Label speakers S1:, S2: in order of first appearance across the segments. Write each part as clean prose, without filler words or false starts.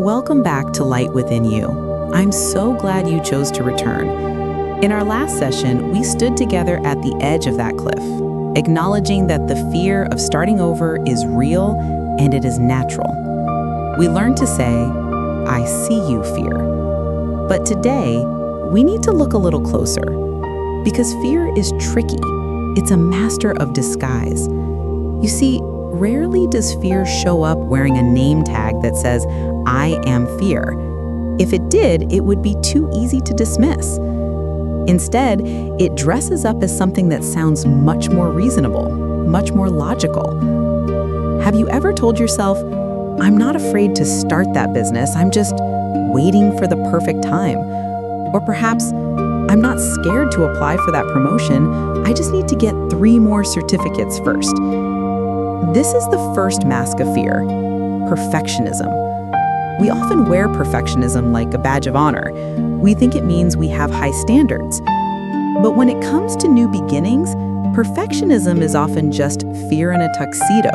S1: Welcome back to Light Within You. I'm so glad you chose to return. In our last session, we stood together at the edge of that cliff, acknowledging that the fear of starting over is real and it is natural. We learned to say, "I see you, fear." But today, we need to look a little closer, because fear is tricky. It's a master of disguise. You see, rarely does fear show up wearing a name tag that says, "I am fear." If it did, it would be too easy to dismiss. Instead, it dresses up as something that sounds much more reasonable, much more logical. Have you ever told yourself, "I'm not afraid to start that business, I'm just waiting for the perfect time"? Or perhaps, "I'm not scared to apply for that promotion, I just need to get 3 more certificates first." This is the first mask of fear, perfectionism. We often wear perfectionism like a badge of honor. We think it means we have high standards. But when it comes to new beginnings, perfectionism is often just fear in a tuxedo.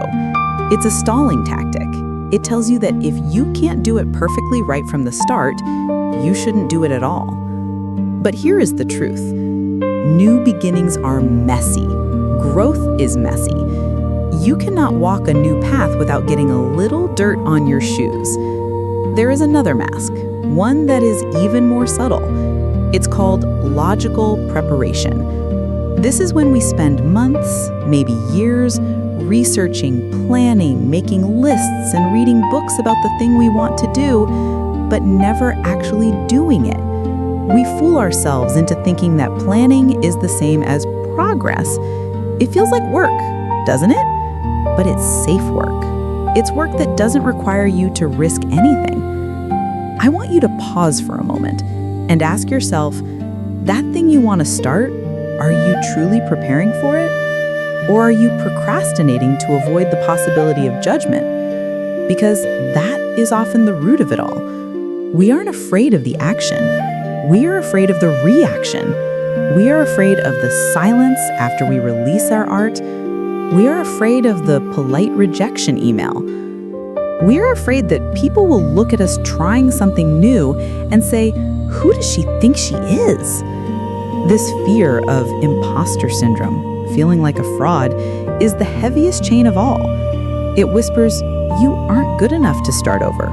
S1: It's a stalling tactic. It tells you that if you can't do it perfectly right from the start, you shouldn't do it at all. But here is the truth. New beginnings are messy. Growth is messy. You cannot walk a new path without getting a little dirt on your shoes. There is another mask, one that is even more subtle. It's called logical preparation. This is when we spend months, maybe years, researching, planning, making lists, and reading books about the thing we want to do, but never actually doing it. We fool ourselves into thinking that planning is the same as progress. It feels like work, doesn't it? But it's safe work. It's work that doesn't require you to risk anything. I want you to pause for a moment and ask yourself, that thing you want to start, are you truly preparing for it? Or are you procrastinating to avoid the possibility of judgment? Because that is often the root of it all. We aren't afraid of the action. We are afraid of the reaction. We are afraid of the silence after we release our art. We are afraid of the polite rejection email. We are afraid that people will look at us trying something new and say, "Who does she think she is?" This fear of imposter syndrome, feeling like a fraud, is the heaviest chain of all. It whispers, "You aren't good enough to start over.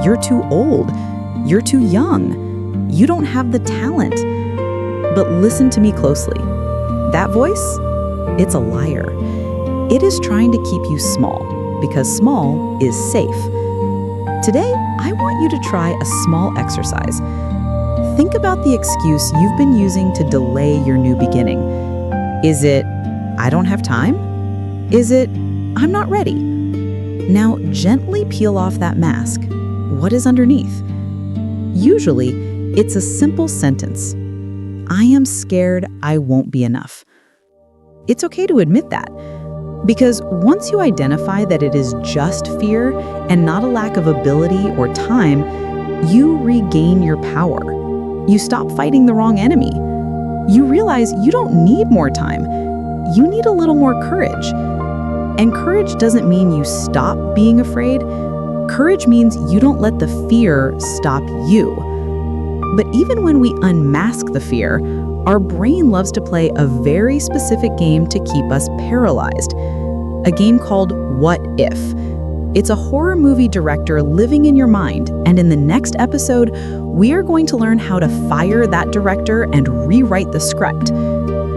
S1: You're too old. You're too young. You don't have the talent." But listen to me closely. That voice, it's a liar. It is trying to keep you small, because small is safe. Today, I want you to try a small exercise. Think about the excuse you've been using to delay your new beginning. Is it, "I don't have time"? Is it, "I'm not ready"? Now, gently peel off that mask. What is underneath? Usually, it's a simple sentence. "I am scared I won't be enough." It's okay to admit that. Because once you identify that it is just fear and not a lack of ability or time, you regain your power. You stop fighting the wrong enemy. You realize you don't need more time. You need a little more courage. And courage doesn't mean you stop being afraid. Courage means you don't let the fear stop you. But even when we unmask the fear, our brain loves to play a very specific game to keep us paralyzed. A game called What If? It's a horror movie director living in your mind, and in the next episode, we are going to learn how to fire that director and rewrite the script.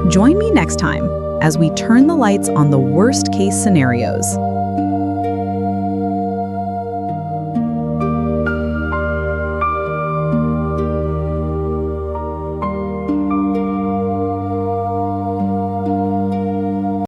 S1: Join me next time as we turn the lights on the worst-case scenarios.